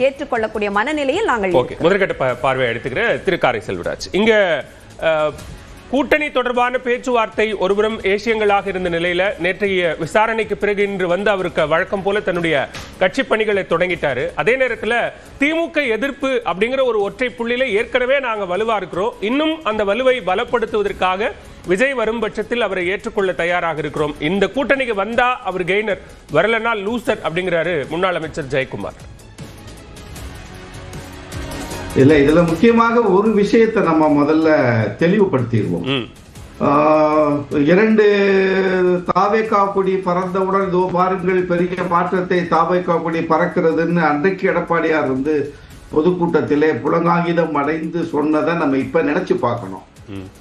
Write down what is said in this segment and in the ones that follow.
ஏற்றுக்கொள்ளக்கூடிய மனநிலையில் நாங்கள் முதற்கட்ட பார்வை எடுத்துக்கிற திரு காரை செல்வராஜ், இங்க கூட்டணி தொடர்பான பேச்சுவார்த்தை ஒருபுறம் ஏசியங்களாக இருந்த நிலையில நேற்றைய விசாரணைக்கு பிறகு இன்று வந்து அவருக்கு வழக்கம் போல தன்னுடைய கட்சி பணிகளை தொடங்கிட்டாரு. அதே நேரத்தில் திமுக எதிர்ப்பு அப்படிங்கிற ஒரு ஒற்றை புள்ளியில ஏற்கனவே நாங்க வலுவா இருக்கிறோம், இன்னும் அந்த வலுவை பலப்படுத்துவதற்காக விஜய் வரும் பட்சத்தில் அவரை ஏற்றுக்கொள்ள தயாராக இருக்கிறோம். இந்த கூட்டணிக்கு வந்தா அவர் கெய்னர், வரலன்னா லூசர் அப்படிங்கிறாரு முன்னாள் அமைச்சர் ஜெயக்குமார். இல்ல, இதுல முக்கியமாக ஒரு விஷயத்தை நம்ம முதல்ல தெளிவுபடுத்திடுவோம். 2 தாவேகா கொடி பறந்தவுடன் இதோ பாருங்கள் பெரிய மாற்றத்தை தாவேகா கொடி பறக்கிறதுன்னு அன்றைக்கு எடப்பாடியார் வந்து பொதுக்கூட்டத்திலே புலங்காகிதம் அடைந்து சொன்னதை நம்ம இப்ப நினைச்சு பார்க்கணும்.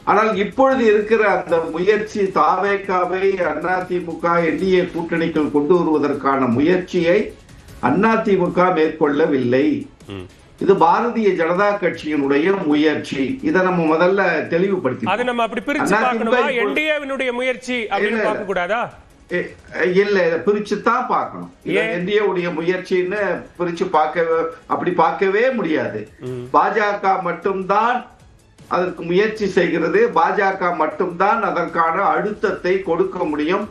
ஆனால் இப்பொழுது இருக்கிற அந்த முயற்சி தாவேகாவை அதிமுக என்டிஏ கூட்டணிக்குள் கொண்டு வருவதற்கான முயற்சியை அதிமுக மேற்கொள்ளவில்லை. இது பாரதிய ஜனதா கட்சியினுடைய முயற்சி. இதை நம்ம முதல்ல தெளிவுபடுத்தி அதை நம்ம அப்படி பிரிச்சு பார்க்கணுமா? என்டிஏவினுடைய முயற்சி அப்படின்னு பார்க்க கூடாதா? இல்ல, பிரிச்சுதான் பார்க்கணும். என்டிஏ உடைய முயற்சின்னு பிரிச்சு அப்படி பார்க்கவே முடியாது. பாஜக மட்டும்தான் அதற்கு முயற்சி செய்கிறது, பாஜக மட்டும்தான் அதற்கான அழுத்தத்தை கொடுக்க முடியும்,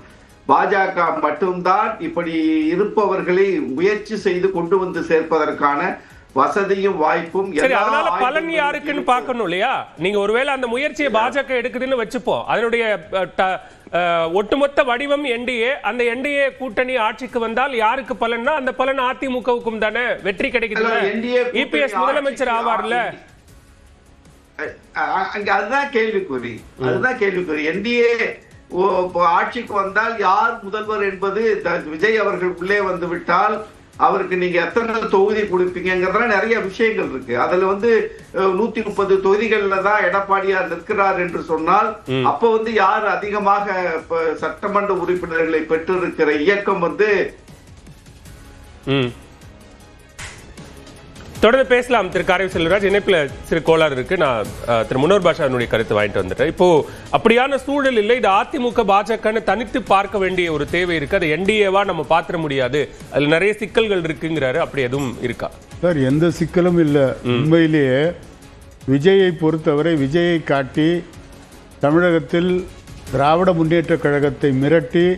பாஜக மட்டும்தான் இப்படி இருப்பவர்களை முயற்சி செய்து கொண்டு வந்து சேர்ப்பதற்கான வசதியும் வாய்ப்பும். அதனால பலன் யாருக்குன்னு பார்க்கணும் இல்லையா? நீங்க ஒருவேளை அந்த முயற்சியை பாஜக எடுக்குதுன்னு வச்சுப்போம், அதனுடைய ஒட்டுமொத்த வடிவம் என்டிஏ, அந்த என்டிஏ கூட்டணி ஆட்சிக்கு வந்தால் யாருக்கு பலன்னா அந்த பலன் அதிமுகவுக்கும் தானே வெற்றி கிடைக்குது. இபிஎஸ் முதலமைச்சர் ஆவார்ல, அதுதான் கேள்விக்குறி. என்டிஏ ஆட்சிக்கு வந்தால் யார் முதல்வர் என்பது விஜய் அவர்கள் உள்ளே வந்து விட்டால் அவருக்கு நீங்க எத்தனை தொகுதி கொடுப்பீங்கிறதுல நிறைய விஷயங்கள் இருக்கு. அதுல வந்து 130 தொகுதிகள்ல தான் எடப்பாடியார் நிற்கிறார் என்று சொன்னால் அப்ப வந்து யார் அதிகமாக சட்டமன்ற உறுப்பினர்களை பெற்றிருக்கிற இயக்கம் வந்து தொடர்ந்து பேசலாம். திரு காரை செல்வராஜ், இணைப்புல சிறு கோளாறு இருக்கு. நான் திரு முனோர் பாஷாவினுடைய கருத்து வாங்கிட்டு வந்துட்டேன். இப்போ அப்படியான சூழல் இல்லை, இது அதிமுக பாஜகன்னு தனித்து பார்க்க வேண்டிய ஒரு தேவை இருக்கு, அதை என்டிஏவா நம்ம பாத்திர முடியாது, அதுல நிறைய சிக்கல்கள் இருக்குங்கிறாரு. அப்படி எதுவும் இருக்கா சார்? எந்த சிக்கலும் இல்லை. உண்மையிலேயே விஜயை பொறுத்தவரை விஜயை காட்டி தமிழகத்தில் திராவிட முன்னேற்ற கழகத்தை மிரட்டி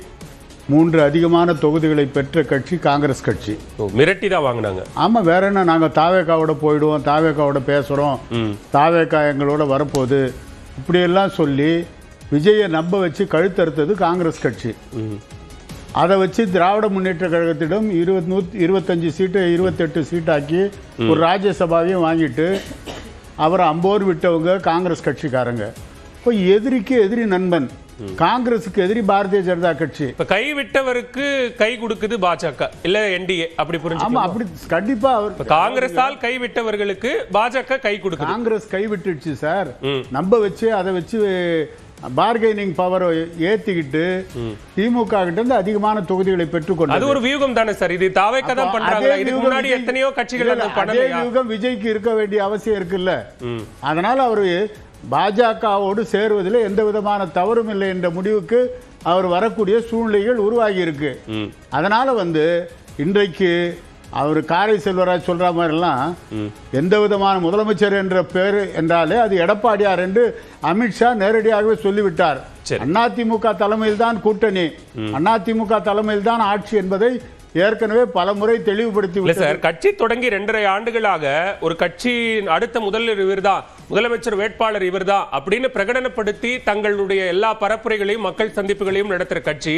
3 அதிகமான தொகுதிகளை பெற்ற கட்சி காங்கிரஸ் கட்சி. மிரட்டி தான் வாங்கினாங்க. ஆமா, வேற என்ன, நாங்க தாவேகாவோட போயிடுவோம், தாவேகாவோட பேசுறோம், தாவேகா எங்களோட வரப்போகுது, இப்படியெல்லாம் சொல்லி விஜயை நம்ப வச்சு கழுத்தறுத்தது காங்கிரஸ் கட்சி. அதை வச்சு திராவிட முன்னேற்ற கழகத்திடம் 25 சீட்டு 28 சீட்டாக்கி ஒரு ராஜ்யசபாவையும் வாங்கிட்டு அவரை அம்போர் விட்டவங்க காங்கிரஸ் கட்சிக்காரங்க. இப்போ எதிரிக்கு எதிரி நண்பன், காங்கிரசுக்கு எதிரி பாரதிய ஜனதா கட்சி. இப்ப கை விட்டவருக்கு கை கொடுக்குது பாஜக இல்ல என்டிஏ, அப்படி புரிஞ்சு? ஆமா, அப்படி கண்டிப்பா. காங்கிரஸால் கை விட்டவர்களுக்கு பாஜக கை கொடுக்குது. காங்கிரஸ் கை விட்டுடுச்சு சார், நம்ப வச்சு அதை வச்சு பார்கெனிங் பவர் ஏத்திக்கிட்டு திமுக கிட்ட இருந்து அதிகமான தொகுதிகளை பெற்றுக்கொண்டு. அது ஒரு வியூகம் தானே சார்? இது தாவேகா தான் பண்றாங்க. இதுக்கு முன்னாடி எத்தனையோ கட்சிகள் அந்த வியூகம் விஜய்க்கு இருக்க வேண்டிய அவசியம் இருக்குல்ல. அதனால அவரு பாஜகவோடு சேருவதில் எந்த விதமான தவறும் இல்லை என்ற முடிவுக்கு அவர் வரக்கூடிய சூழ்நிலைகள் உருவாகி இருக்கு. அதனால வந்து இன்றைக்கு அவர் காரை செல்வராஜ் சொல்ற மாதிரிலாம் எந்த விதமான முதலமைச்சர் என்ற பேர் என்றாலே அது எடப்பாடியார் என்று அமித்ஷா நேரடியாகவே சொல்லிவிட்டார். அதிமுக தலைமையில் தான் கூட்டணி, அதிமுக தலைமையில் தான் ஆட்சி என்பதை ஏற்கனவே பல முறை தெளிவுபடுத்தி சார். கட்சி தொடங்கி 2.5 ஆண்டுகளாக ஒரு கட்சியின் அடுத்த முதல்வர் இவர்தான், முதலமைச்சர் வேட்பாளர் இவர்தான் அப்படின்னு பிரகடனப்படுத்தி தங்களுடைய எல்லா பரப்புரைகளையும் மக்கள் சந்திப்புகளையும் நடத்துற கட்சி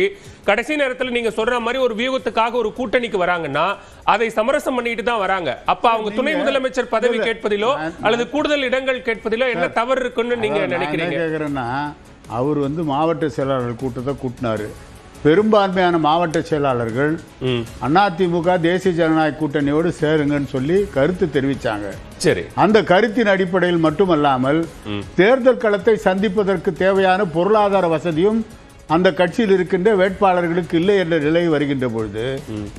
கடைசி நேரத்தில் நீங்க சொல்ற மாதிரி ஒரு வியூகத்துக்காக ஒரு கூட்டணிக்கு வராங்கன்னா அதை சமரசம் பண்ணிட்டு தான் வராங்க. அப்ப அவங்க துணை முதலமைச்சர் பதவி கேட்பதிலோ அல்லது கூடுதல் இடங்கள் கேட்பதிலோ என்ன தவறு இருக்குன்னு நீங்க நினைக்கிறீங்க? அவர் வந்து மாவட்ட செயலாளர் கூட்டத்தை கூட்டினாரு. பெரும்பான்மையான மாவட்ட செயலாளர்கள் அதிமுக தேசிய ஜனநாயக கூட்டணியோடு சேருங்கன்னு சொல்லி கருத்து தெரிவிச்சாங்க. சரி, அந்த கருத்தின் அடிப்படையில் மட்டுமல்லாமல் தேர்தல் களத்தை சந்திப்பதற்கு தேவையான பொருளாதார வசதியும் அந்த கட்சியில் இருக்கின்ற வேட்பாளர்களுக்கு இல்லை என்ற நிலை வருகின்ற பொழுது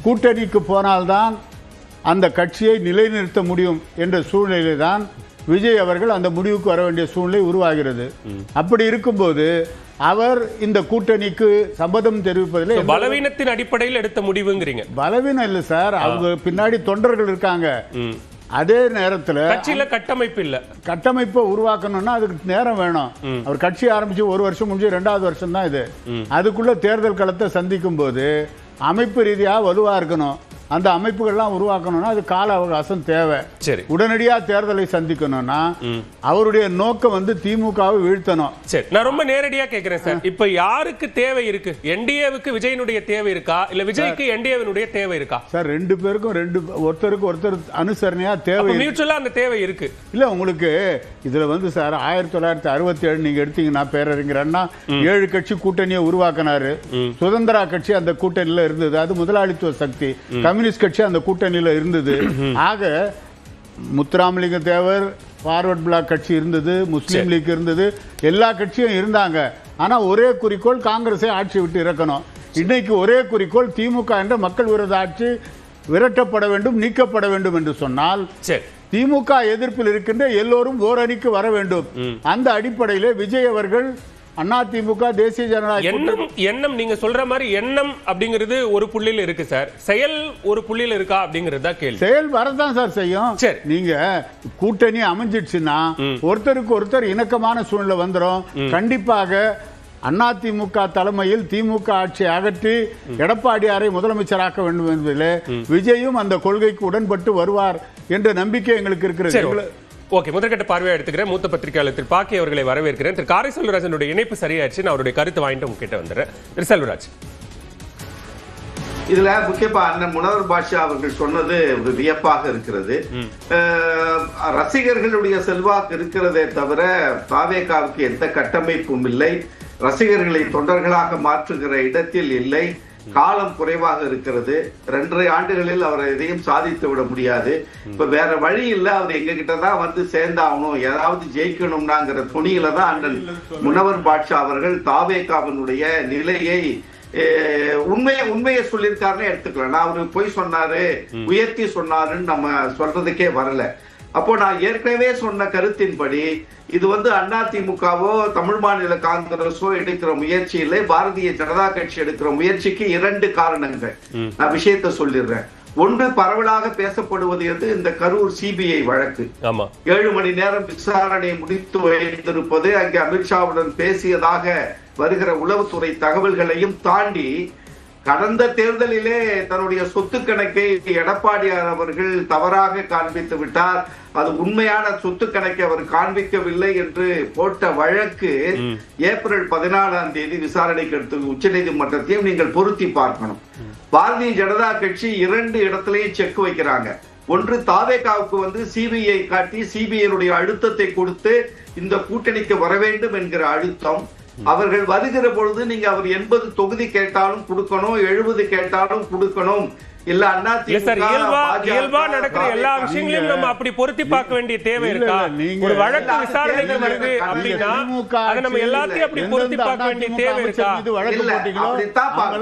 கூட்டணிக்கு போனால்தான் அந்த கட்சியை நிலைநிறுத்த முடியும் என்ற சூழ்நிலையில்தான் விஜய் அவர்கள் அந்த முடிவுக்கு வர வேண்டிய சூழ்நிலை உருவாகிறது. அப்படி இருக்கும்போது அவர் இந்த கூட்டணிக்கு சம்மதம் தெரிவிப்பதில் பலவீனத்தின் அடிப்படையில் எடுத்த முடிவுங்கிறீங்க. பலவீனம் இல்லை சார், அவங்க பின்னாடி தொண்டர்கள் இருக்காங்க. அதே நேரத்தில் கட்சியில கட்டமைப்பு இல்ல, கட்டமைப்பை உருவாக்கணும்னா அதுக்கு நேரம் வேணும். அவர் கட்சி ஆரம்பிச்சு 1 வருஷம் முடிஞ்சு 2வது வருஷம் தான் இது. அதுக்குள்ள தேர்தல் களத்தை சந்திக்கும் போது அமைப்பு ரீதியாக வலுவா இருக்கணும். அந்த அமைப்புகள்லாம் உருவாக்கணும்னா அது கால அவகாசம் தேவை. சரி, உடனடியா தேர்தலை சந்திக்கணும்னா அவருடைய நோக்கம் திமுகவை வீழ்த்தணும். சரி, நான் ரொம்ப நேரடியா கேட்கிறேன் சார். இப்ப யாருக்கு தேவை இருக்கு? என்டிஏவுக்கு விஜயனுடைய தேவை இருக்கா, இல்ல விஜய்க்கு என்டிஏவினுடைய தேவை இருக்கா? சார் 2 பேருக்கும் ஒருத்தருக்கு ஒருத்தர் அனுசரணையா தேவை, மியூச்சுவலா அந்த தேவை இருக்கு. இல்ல உங்களுக்கு இதுல சார் 1967 நீங்க எடுத்தீங்கன்னா பேரறிஞர் அண்ணா 7 கட்சி கூட்டணியை உருவாக்கினாரு. சுதந்திரா கட்சி அந்த கூட்டணியில இருந்தது, அது முதலாளித்துவ சக்தி. கம்யூனிஸ்ட் கட்சி அந்த கூட்டணியில இருந்தது. ஆக முத்துராமலிங்க தேவர் ஃபார்வர்ட் பிளாக் கட்சி இருந்தது, முஸ்லீம் லீக் இருந்தது, எல்லா கட்சியும் இருந்தாங்க. ஆனா ஒரே குறிக்கோள் காங்கிரஸை ஆட்சி விட்டு இறக்கணும். இன்னைக்கு ஒரே குறிக்கோள் திமுக என்ற மக்கள் விரோத ஆட்சி விரட்டப்பட வேண்டும், நீக்கப்பட வேண்டும் என்று சொன்னால் திமுக எதிர்ப்பில் இருக்கின்ற எல்லோரும் ஓரணிக்கு வர வேண்டும். அந்த அடிப்படையிலே விஜய் அவர்கள் அதிமுக தேசிய ஜனநாயக எண்ணம் நீங்க சொல்ற மாதிரி எண்ணம் அப்படிங்கிறது ஒரு புள்ளியில இருக்கு சார், செயல் ஒரு புள்ளியில இருக்கா அப்படிங்கிறது தான் கேள்வி. செயல் வரதான் சார் செய்யும். நீங்க கூட்டணி அமைஞ்சிடுச்சுன்னா ஒருத்தருக்கு ஒருத்தர் இணக்கமான சூழ்நிலை வந்துடும். கண்டிப்பாக அதிமுக தலைமையில் திமுக ஆட்சியை அகற்றி எடப்பாடியாரை முதலமைச்சராக்க வேண்டும் என்பதில் விஜயும் அந்த கொள்கைக்கு உடன்பட்டு வருவார் என்ற நம்பிக்கை எங்களுக்கு இருக்கிறது. ஓகே, முதற்கட்ட பார்வையை எடுத்துக்கிறேன். மூத்த பத்திரிகையாளர் திரு பாக்கி அவர்களை வரவேற்கிறேன். திரு காரை செல்வராஜனுடைய இணைப்பு சரியாச்சு, நான் அவருடைய கருத்து வாங்கிட்டு உங்ககிட்ட வந்துடுறேன். திரு செல்வராஜ், இதுல முக்கியமா அண்ணன் முனவர் பாஷா அவர்கள் சொன்னது ஒரு வியப்பாக இருக்கிறது. ரசிகர்களுடைய செல்வாக்கு இருக்கிறதே தவிர தாவேகாவுக்கு எந்த கட்டமைப்பும் இல்லை, ரசிகர்களை தொண்டர்களாக மாற்றுகிற இடத்தில் இல்லை, காலம் குறைவாக இருக்கிறது. 2.5 ஆண்டுகளில் அவர் எதையும் சாதித்து விட முடியாது. இப்ப வேற வழி இல்லை, அவர் எங்க கிட்டதான் சேர்ந்தாகணும், ஏதாவது ஜெயிக்கணும்னாங்கிற துணியில தான் அண்ணன் முனவர் பாட்ஷா அவர்கள் தாவேகாவினுடைய நிலையை உண்மையை சொல்லியிருக்காருன்னு எடுத்துக்கலாம். நான் அவரு பொய் சொன்னாரு, உயர்த்தி சொன்னாருன்னு நம்ம சொல்றதுக்கே வரல. அப்போ நான் ஏற்கனவே சொன்ன கருத்தின்படி இது அதிமுகவோ தமிழ் மாநில காங்கிரஸோ எடுக்கிற முயற்சி இல்லை, பாரதிய ஜனதா கட்சி எடுக்கிற முயற்சிக்கு 2 காரணங்கள். நான் விஷயத்தை சொல்லிடுறேன். ஒன்று, பரவலாக பேசப்படுவது இந்த கரூர் சிபிஐ வழக்கு. 7 மணி நேரம் விசாரணை முடித்து வைத்திருப்பது, அங்கே அமித்ஷாவுடன் பேசியதாக வருகிற உளவுத்துறை தகவல்களையும் தாண்டி கடந்த தேர்தலிலே தன்னுடைய சொத்து கணக்கை எடப்பாடியார் அவர்கள் தவறாக காண்பித்து விட்டார், அது உண்மையான சொத்து கணக்கை அவர் காண்பிக்கவில்லை என்று போட்ட வழக்கு ஏப்ரல் 14ஆம் தேதி விசாரணைக்கு எடுத்து உச்ச நீதிமன்றத்தையும் நீங்கள் பொருத்தி பார்க்கணும். பாரதிய ஜனதா கட்சி 2 இடத்திலையும் செக் வைக்கிறாங்க. ஒன்று, தாவேகாவுக்கு சிபிஐ காட்டி சிபிஐ அழுத்தத்தை கொடுத்து இந்த கூட்டணிக்கு வர வேண்டும் என்கிற அழுத்தம். அவர்கள் வருகிற பொழுது நீங்க அவர் 80 தொகுதி கேட்டாலும் கொடுக்கணும், 70 கேட்டாலும் கொடுக்கணும். இல்ல இயல்பா நடக்கிற எல்லா விஷயங்களையும் நம்ம அப்படி பொருத்தி பார்க்க வேண்டிய தேவை இருக்கா? ஒரு வழக்கு விசாரணைக்கு வருது அப்படின்னா அதை நம்ம எல்லாத்தையும் அப்படி பொருத்தி பார்க்க வேண்டிய தேவை இருக்கா?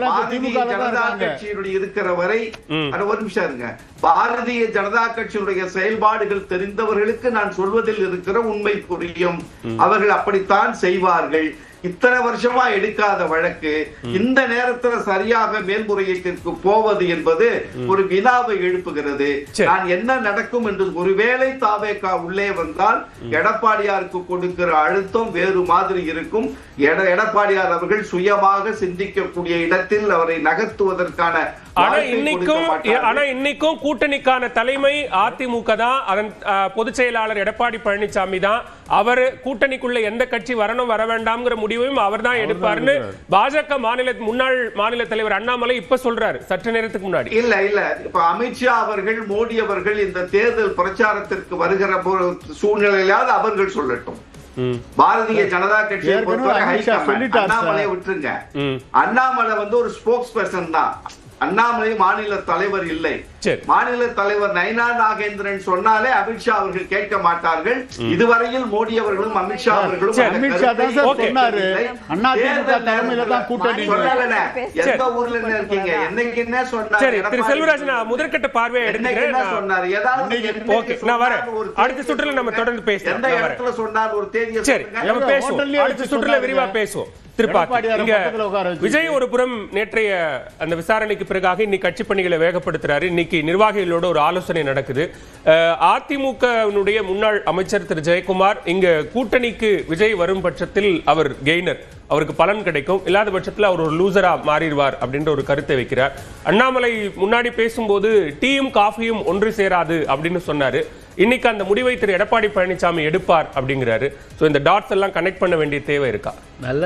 பாரதிய ஜனதா கட்சியினுடைய இருக்கிற வரை ஒரு நிமிஷம் இருங்க. பாரதிய ஜனதா கட்சியினுடைய செயல்பாடுகள் தெரிந்தவர்களுக்கு நான் சொல்வதில் இருக்கிற உண்மை புரியும். அவர்கள் அப்படித்தான் செய்வார்கள். இத்தனை வருஷமா எடுக்காத வழக்கு இந்த நேரத்துல சரியாக மேல்முறையீட்டிற்கு போவது என்பது ஒரு வினாவை எழுப்புகிறது. நான் என்ன நடக்கும் என்று ஒருவேளை தாவேகா உள்ளே வந்தால் எடப்பாடியாருக்கு கொடுக்கிற அழுத்தம் வேறு மாதிரி இருக்கும். எடப்பாடியார் அவர்கள் சுயமாக சிந்திக்கக்கூடிய இடத்தில் அவரை நகர்த்துவதற்கான இன்னைக்கும் கூட்டணிக்கான தலைமை அதிமுக தான், அதன் பொதுச் செயலாளர் எடப்பாடி பழனிசாமி தான். அவர் கூட்டணிக்குள்ள எந்த கட்சி வரணும் வர வேண்டாம்ங்கிற முடிவையும் அவர் தான் எடுப்பார்னு பாஜக முன்னாள் மாநில தலைவர் அண்ணாமலை இப்ப சொல்றாரு, சற்று நேரத்துக்கு முன்னாடி. இல்ல இப்ப அமித்ஷா அவர்கள், மோடி அவர்கள் இந்த தேர்தல் பிரச்சாரத்திற்கு வருகிற சூழ்நிலையிலாவது அவர்கள் சொல்லட்டும். பாரதிய ஜனதா கட்சியை அண்ணாமலை விட்டுருங்க. அண்ணாமலை ஒரு ஸ்போக்ஸ் பர்சன் தான். அண்ணாமலை மாநில தலைவர் இல்லை. மாநில தலைவர் நயினா நாகேந்திரன் சொன்னாலே அமித்ஷா அவர்கள் கேட்க மாட்டார்கள். இதுவரையில் மோடி அவர்களும் அமித்ஷா அவர்களும் எந்த ஊர்ல இருக்கீங்க, என்னைக்கு என்ன சொன்னாரு? முதற்கட்ட பார்வையை சொன்னாரு, அடுத்த சுற்றுல நம்ம தொடர்ந்து பேசுவோம். எந்த இடத்துல சொன்னார் ஒரு தேதியை பேசுவோம், அடுத்த சுற்றுல விரிவா பேசுவோம். இங்க விஜய் ஒரு புறம் நேற்றைய அந்த விசாரணைக்கு பிறகாக இன்னைக்கு கட்சி பணிகளை வேகப்படுத்துறாரு. இன்னைக்கு நிர்வாகிகளோட ஒரு ஆலோசனை நடக்குது. அதிமுகவினுடைய முன்னாள் அமைச்சர் திரு ஜெயக்குமார் இங்க கூட்டணிக்கு விஜய் வரும் பட்சத்தில் அவர் கெய்னர், அவருக்கு பலன் கிடைக்கும், இல்லாத பட்சத்தில் அவர் ஒரு லூசரா மாறிடுவார் அப்படின்ற ஒரு கருத்தை வைக்கிறார். அண்ணாமலை முன்னாடி பேசும்போது டீயும் காஃபியும் ஒன்று சேராது அப்படின்னு சொன்னாரு. இன்னைக்கு அந்த முடிவை திரு எடப்பாடி பழனிசாமி எடுப்பார் அப்படிங்கிறாரு. ஸோ இந்த டாட்ஸ் எல்லாம் கனெக்ட் பண்ண வேண்டிய தேவை இருக்கா? நல்ல